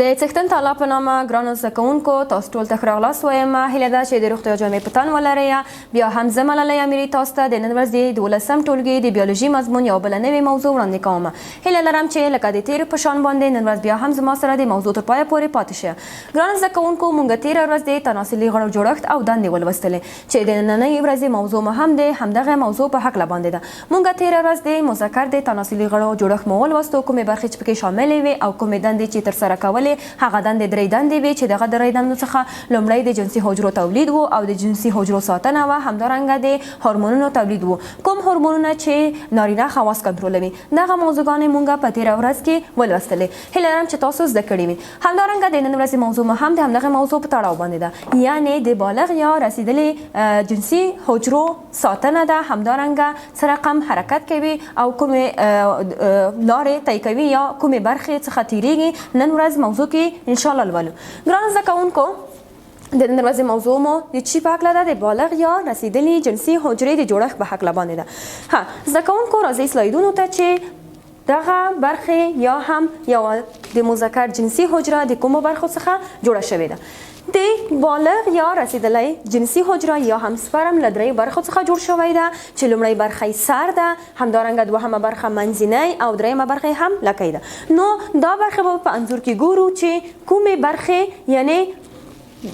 د څښتن تعالی په نامه ګرانو زده کوونکو تاسو ټول ته ښه راغلاست وایم. هیله ده چې د روغتیا جامې په تن ولرئ. بیا هم زه ملالۍ امیري تاسو ته د نن ورځې د 12م ټولګي د بیولوژي مضمون یوه بله نوې موضوع وړاندې کوم. هیله لرم چې لکه د تېرې په شان باندې نن ورځ بیا هم زما سره د موضوع تر پایه پورې پاتې شه. ګرانو زده کوونکو موږ تېره ورځ د تناسلي غړو جوړښت او دندې ولوستلې چې د نننۍ ورځې موضوع مو هم د همدغه موضوع په هکله باندې ده. موږ تېره ورځ د مذکر د تناسلي غړو جوړښت مو ولوستو، کومې برخې چې پکې شاملې وې او کومې دندې چې ترسره کولې. هغه دندې درې دندې وې چې دغه درې دندو څخه لومړی د جنسي حجرو تولید و او د جنسي حجرو ساتنه وه، همدارنګه د هورمونونو تولید و. کوم هورمونونه چې نارینه خواص کنټرولوي دغه موضوعګانې موږ په تېره ورځ کې ولوستلې. هیله لرم چې تاسو زده کړې وي. همدارنګه د نن ورځې موضوع مو هم د همدغه موضوع په تړاو باندې ده، یعنې د بالغ یا رسیدلې جنسي حجرو ساتنه ده. همدارنګه څه رقم حرکت کوي او کومې لارې طی کوي یا کومې برخې څخه تیریږي نن ورځ موضوع کې انشاءالله لولو. ګرانو زده کوونکو د نن ورځې موضوع مو د چی په هکله ده؟ د بالغ یا رسیدلي جنسي حجرې د جوړښت په هکله باندې ده. زده کوونکو راځئ سلایدونو ته چې دغه برخې یا هم یوه د مذکر جنسي حجره د کومو برخو څخه جوړه شوې ده. د بالغ یا رسیدلی جنسي حجره یا هم سپرم له درې برخو څخه جوړ شوی ده چې لومړی برخه یې سر ده، همدارنګه دوهمه برخه منځنۍ او دریمه برخه هم لکۍ ده. نو دا برخه به په انځور کې ګورو چې کومې برخې یعنی د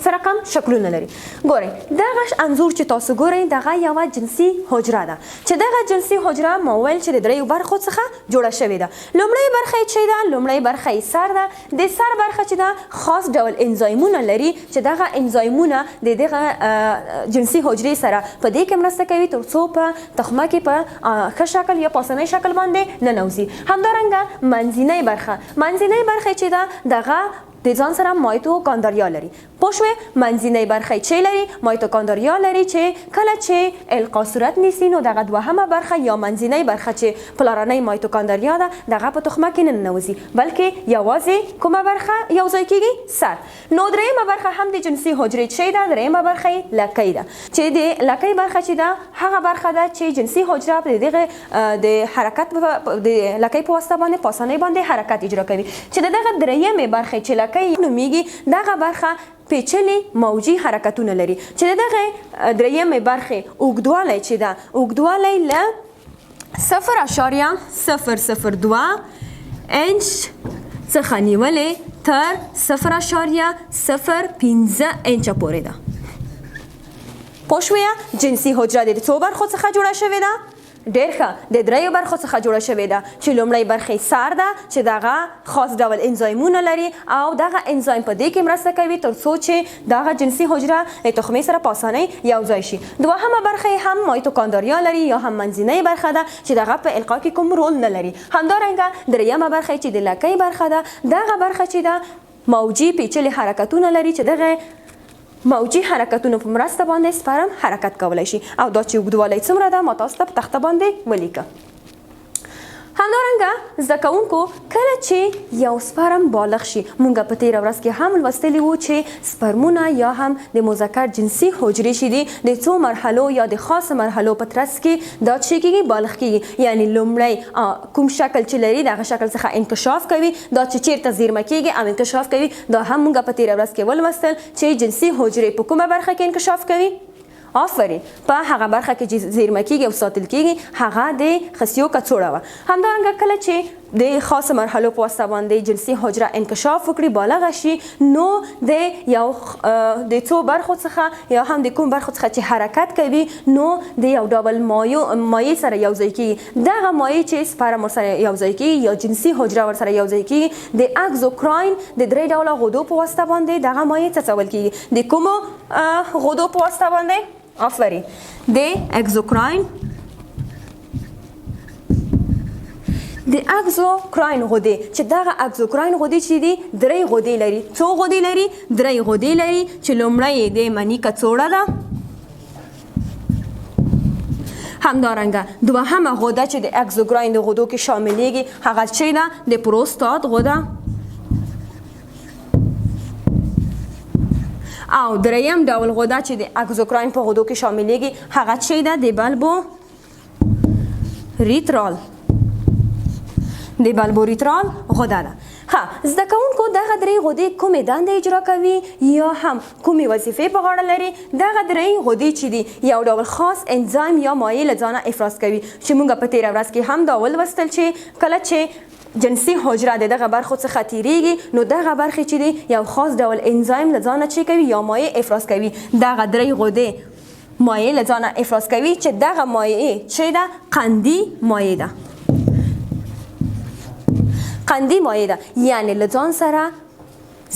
څه رقم شکلونه لري. ګورئ دغه انځور چې تاسو ګورئ دغه یوه جنسي حجره ده چې دغه جنسي حجره ما ویل چې د دریو برخو څخه جوړه شوې ده. لومړی برخه یې چې ده لومړی برخه یې سر ده. د سر برخه چې ده خاص ډول انزایمونه لري چې دغه انزایمونه د دغه جنسي حجرې سره په دې کې مرسته کوي تر څو په تخمه کې په ښه شکل یا په اسانۍ شکل باندې ننوځي. همدارنګه منځنۍ برخه چې ده دغه د ځان سره مایتوکاندریا لري. پوه شوې؟ منځنۍ برخه چې لري مایتوکاندریا لري چې کله چې القا صورت نیسي نو دغه دوهمه برخه یا منځنۍ برخه چې پلارنۍ مایتوکاندریا ده دغه په تخمه کې نه ننوځي بلکې یوازې کومه برخه یو ځای کېږي؟ سر. نو دریمه برخه هم د جنسي حجرې چې ده دریمه برخه یې لکۍ ده چې د لکۍ برخه چې ده هغه برخه ده چې جنسي حجره په دغه د حرکت د لکۍ په واسطه باندې په اسانۍ باندې حرکت اجرا کوي. چې د دغه دریمې برخې چې نومیږي دغه برخه پیچلي موجي حرکتونه لري چې دغه دریمې برخې اوږدوالی چې ده اوږدوالی له 0.002 انچ څخه نیولې تر 0.05 انچه پورې ده. پوه شوې؟ جنسي حجره د څو برخو څخه جوړه شوې ده؟ ډېر ښه، د دریو برخو څخه جوړه شوې ده چې لومړی برخه سر ده چې دغه خاص ډول انزایمونه لري او دغه انزایم په دې کې مرسته کوي تر څو چې دغه جنسي حجره د تخمې سره په اسانۍ یو ځای شي. دوهمه برخه هم مایتوکاندریا لري یا هم منځنۍ برخه ده چې دغه په القا کې کوم رول نه لري. همدارنګه دریمه برخه چې د لکۍ برخه ده دغه برخه چې ده موجي پیچلي حرکتونه لري چې دغه موجي حرکتونو په مرسته باندې سپرم حرکت کولی شي. او دا چې اوږدوالی څومره ده ما تاسو ته په تخته باندې ولیکه. همدارنګه زده کوونکو کله چې یو سپرم بالغ شي موږ په تېره ورځ کې هم لوستلي وو چې سپرمونه یا هم د مذکر جنسي حجرې چې دي د څو مرحلو یا د خاصو مرحلو په ترڅ کې دا چې کېږي بالغ کېږي. یعنی لومړی کوم شکل چې لري دغه شکل څخه انکشاف کوي، دا چې چیرته زیرمه کېږي او انکشاف کوي دا هم موږ په تېره ورځ کې ولوستل چې جنسي حجرې په کومه برخه کې انکشاف کوي؟ آفرین، په هغه برخه کې چې زیرمه کېږي او ساتل کېږي هغه د خصیو کڅوړه وه. همدارنګه کله چې د خاصو مرحلو په واسطه باندې جنسي حجره انکشاف وکړي بالغه شي نو د څو برخو څخه یا هم د کوم برخو څخه چې حرکت کوي نو د یو ډول مایع سره یو ځای کېږي. دغه مایع چې سپرم ورسره یو ځای کېږي یا جنسي حجره ورسره یو ځای کېږي د اګزوکراین د درې ډوله غدو په واسطه باندې دغه مایع څڅول کېږي. د کومو غدو په واسطه باندې؟ آفرین، د اګزوکراین غدې چې دغه اګزوکراین غدې چې دي درې غدې لري. څو غدې لري؟ درې غدې لري چې لومړی د مني کڅوړه ده. همدارنګه دوهمه غده چې د اګزوکراین د غدو کې شاملېږي هغه چې ده د پروستات غده. او دریم ډول غده چې د اګزوکراین په غدو کې شاملېږي هغه چې ده د بلبوریترال غده ده. ښه زده کوونکو دغه درې غدې کومې دندې اجرا کوي یا هم کومې وظیفې په غاړه لري. دغه درې غدې چې دي یو ډول خاص انزایم یا مایع له ځانه افراز کوي چې موږ په تېره ورځ کې هم دا ولوستل چې کله چې جنسي حجره د دغه برخو څخه تیریږي نو دغه برخې چې دي یو خاص ډول انزایم له ځانه چې کوي یا مایع افراز کوي. دغه درې غدې مایع له ځانه افراز کوي چې دغه مایع چې ده قندي مایع ده. قندي مایع ده یعنی له ځان سره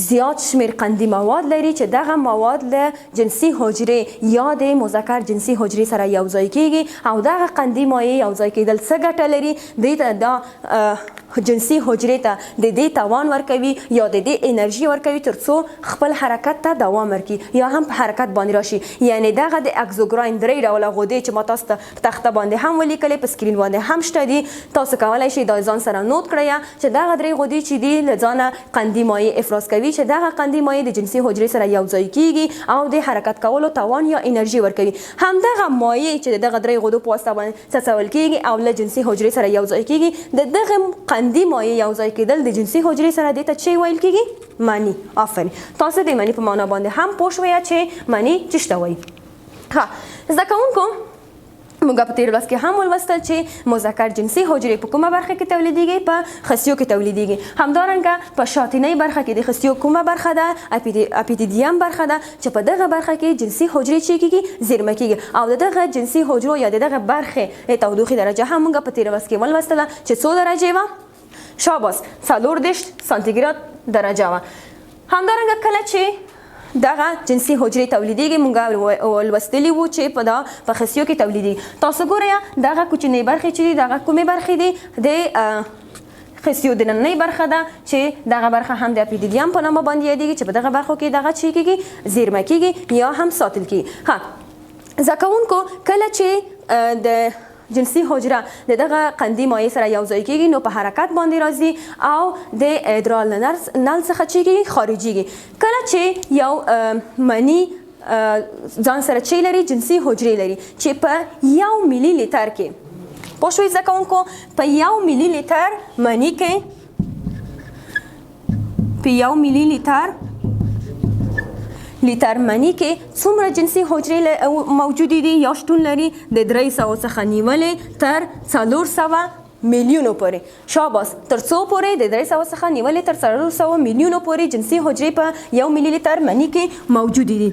زیات شمیر قندي مواد لري چې دغه مواد له جنسي حجرې یا د مذکر جنسي حجرې سره یوځای کیږي او دغه قندي مایع یوځای کیدل څه ګټه لري دوی ته دا جنسي حجرې ته د دې توان ورکوي یا د دې انرژي ورکوي ترڅو خپل حرکت ته دوام ورکړي یا هم په حرکت باندې راشي. یعنی دغه د اکزوګراین درې ډوله غدې چې ما تاسو ته تخته باندې هم ولیکلې په سکرین باندې هم شته دي تاسو کولی شئ دا ځان سره نوٹ کړئ چې دغه درې غدې چې دي له ځانه قندي مایع افراز کوي چې دغه قندي مایع د جنسي حجرې سره یوځای کیږي او د حرکت کولو توان یا انرژي ورکوي. همدغه مایع چې دغه درې غدو په واسطه باندې څڅول کیږي او له جنسي حجرې سره یوځای کیږي د دغه قندي مایع یوځای کېدل د جنسي حجرې سره دې ته چې ویل کېږي مني. آفرین تاسو د مني په معنا باندې هم پوه شوئ چې مني څه ته وایي. ښه زده کوونکو موږ په تېره ورځ کې هم ولوستل چې مذکر جنسي حجرې په کومه برخه کې تولیدیږي په خصیو کې تولیدیږي. همدارنګه په شاتنۍ برخه کې د خصیو کومه برخه ده اپیدیدیم برخه ده چې په دغه برخه کې جنسي حجرې چې کېږي زیرمه کېږي او د دغه جنسي حجرو یا د دغه برخې تودوخې درجه هم موږ په تېره ورځ کې ولوستله چې څو درجې وه شاباس 40 سانتیګراد درجه وه. همدارنګه کله چې دغه جنسي حجرې تولیدیږي موږ ولوستلي وو چې په خصیو کې تولیدیږي. تاسو ګورئ دغه کوچنۍ برخې چې دي دغه کومې برخې دي د خصیو دننۍ برخه ده چې دغه برخه هم د اپیدیدیم په نامه باندې یادیږي چې په دغه برخو کې دغه چې کېږي زیرمه کېږي یا هم ساتل کېږي. ښه زده کوونکو کله چې د جنسي حجره د دغه قندي مایع سره یوځای کېږي نو په حرکت باندې راځي او د ادرال نل څخه چې کېږي خارجېږي. کله چې یو مني ځان سره چې لري جنسي حجرې لري چې په 1 ملي لیتر کې پوه شوئ زده کوونکو په 1 ملي لیتر مني کې په 1 ملي لیتر مني کې څومره جنسي حجرې موجودې دي یا شتون لري د 300 څخه نیولې تر 400 میلیونو پورې. شاباس تر څو پورې د 300 څخه نیولې تر 400 میلیونو پورې جنسي حجرې په 1 ملي لیتر مني کې موجودې دي.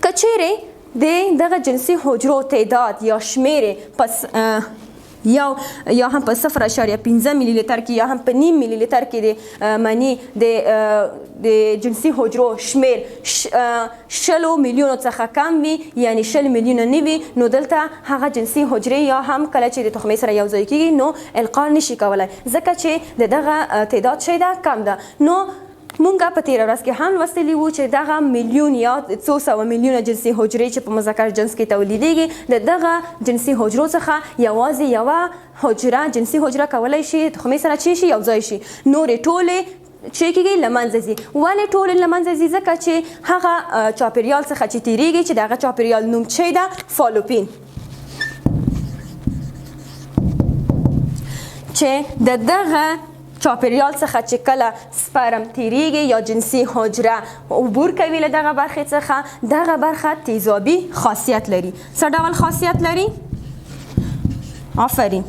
که چیرې دغه جنسي حجرو تعداد یا شمیرې پس یا هم په 0.15 ملي لیتر کې یا هم په 0.5 ملي لیتر کې د مني د جنسي حجرو شمیر 100 میلیونو څخه کم وي یعنی 100 میلیونه نه وي نو دلته هغه جنسي حجرې یا هم کله چې د تخمې سره یوځای کېږي نو القا نشي کولی ځکه چې د دغه تعداد چې ده کم ده. نو مونږ په تېره ورځ کې هم لوستلي وو چې دغه میلیون یا څو سوه میلیونه جنسي حجرې چې په مذکر جنس کې تولیدیږي د دغه جنسي حجرو څخه یوازې یوه حجره جنسي حجره کولی شي تخمې سره چې شي یوځای شي نورې ټولې چې کېږي له منځه ځي. ولې ټولې له منځه ځي ځکه چې هغه چاپیریال څخه چې تېرېږي چې د هغه چاپیریال نوم چې ده فالوپین چې د دغه چاپیریال څخه چې کله سپرم تیریږي یا جنسي حجره عبور کوي له دغه برخې څخه دغه برخه تیزابي خاصیت لري. څه ډول خاصیت لري؟ آفرین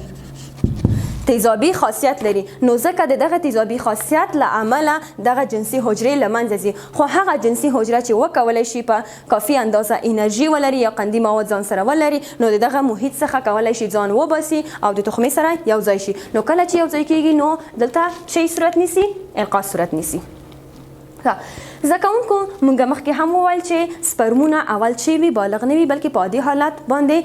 تیزابي خاصیت لري نو ځکه د دغه تیزابي خاصیت له امله دغه جنسي حجرې له منځه ځي. خو هغه جنسي حجره چې وکولی شي په کافي اندازه انرژي ولري یا قندي مواد ځان سره ولري نو د دغه محیط څخه کولی شي ځان وباسي او د تخمې سره یوځای شي. نو کله چې یوځای کېږي نو دلته شی صورت نیسي القا صورت نیسي. زده کوونکو موږ مخکې هم وویل چې سپرمونه اول چې وي بالغ نه وي بلکې په عادي حالت باندې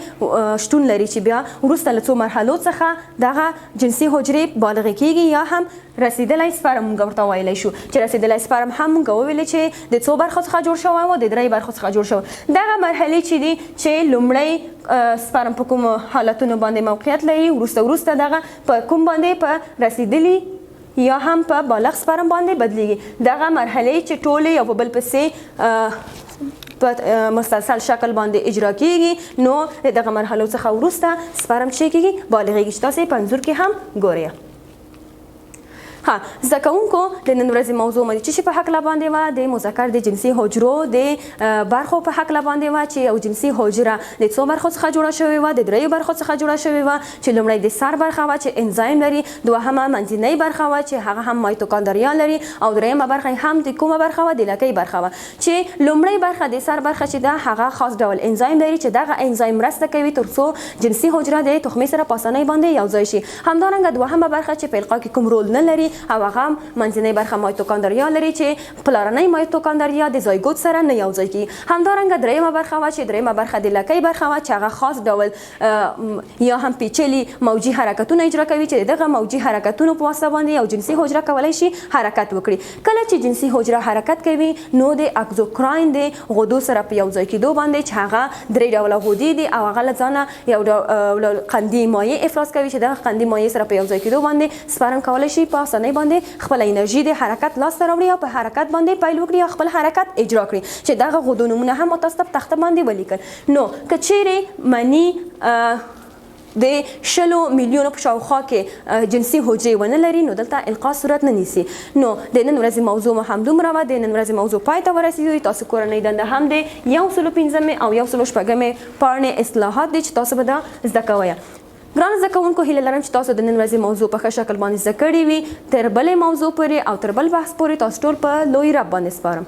شتون لري چې بیا وروسته له څو مرحلو څخه دغه جنسي حجرې بالغې کېږي یا هم رسیدلی سپرم موږ ورته ویلی شو چې رسیدلی سپرم هم موږ وویلې چې د څو برخو څخه جوړ شوی و د 3 برخو څخه جوړ شوی. دغه مرحلې چې دي چې لومړی سپرم په کومو حالتونو باندې موقعیت لري وروسته دغه په کوم باندې په رسیدلی یا هم په بالغ سپرم باندې بدلیږي. دغه مرحلې چې ټولې یو په بل پسې په مستسل شکل باندې اجرا کیږي نو دغه مرحلو څخه وروسته سپرم چې کیږي بالغېږي چې تاسې په انځور کې هم ګورئ. ها زده کوونکو د نن ورځې موضوع مې چې په حق باندې و د مذکر د جنسي حجرو د برخو په حق باندې و چې یو جنسي حجره د څو برخو څخه جوړه شوې و د دریو برخو څخه جوړه شوې و چې لومړی د سر برخه و چې انزایم لري دوهمه منځنۍ برخه و چې هغه هم مایتوکاندریا لري او دریمه برخه هم د کومه برخه و د لکۍ برخه و چې لومړی برخه د سر برخه چې ده هغه خاص ډول انزایم لري چې دغه انزایم مرسته کوي ترڅو جنسي حجره د تخمې سره په اسانۍ باندې یوځای شي. همدارنګه دوهمه برخه چې په القا کې کوم رول نه لري او هغه منځنۍ برخه مایتوکاندریا لري چې پلارنۍ مایتوکاندریا د زایګوت سره نه یوځای کیږي. همدارنګه دریمه برخه وه چې دریمه برخه د لکۍ برخه وه چې هغه خاص ډول یا هم پیچلي موجي حرکتونه اجرا کوي چې دغه موجي حرکتونو په واسطه باندې یو جنسي حجره کولی شي حرکت وکړي. کله چې جنسي حجره حرکت کوي نو د اکزوکراین د غدو سره په یوځای کېدو باندې چې هغه درې ډوله غدې دي او هغه له ځانه یو ډول قندي مایع افراز کوي چې دغه قندي مایع سره په یوځای کېدو باندې سپرم کولی شي په اسانۍ باندې خپله انرژي د حرکت لاسته راوړي او په حرکت باندې پیل وکړي او خپل حرکت اجرا کړي چې دغه غدو نومونه هم تاسو ته په تخته باندې ولیکل. نو که چیرې مني د 100 میلیونو په شاوخوا کې جنسي حجرې ونه لري نو دلته القا صورت نه نیسي. نو د نن ورځې موضوع مو همدومره وه. د نن ورځې موضوع پای ته ورسېدو. تاسو کورنۍ دنده هم د 115 او 116 پاڼې اصلاحات دي چې تاسو به دا زده کوئ. ګرانو زده کوونکو هیله لرم چې تاسو د نن ورځې موضوع په ښه شکل باندې زده کړې وي. تر بلې موضوع پورې او تر بل بحث پورې تاسو ټول په لوی رب باندې سپارم.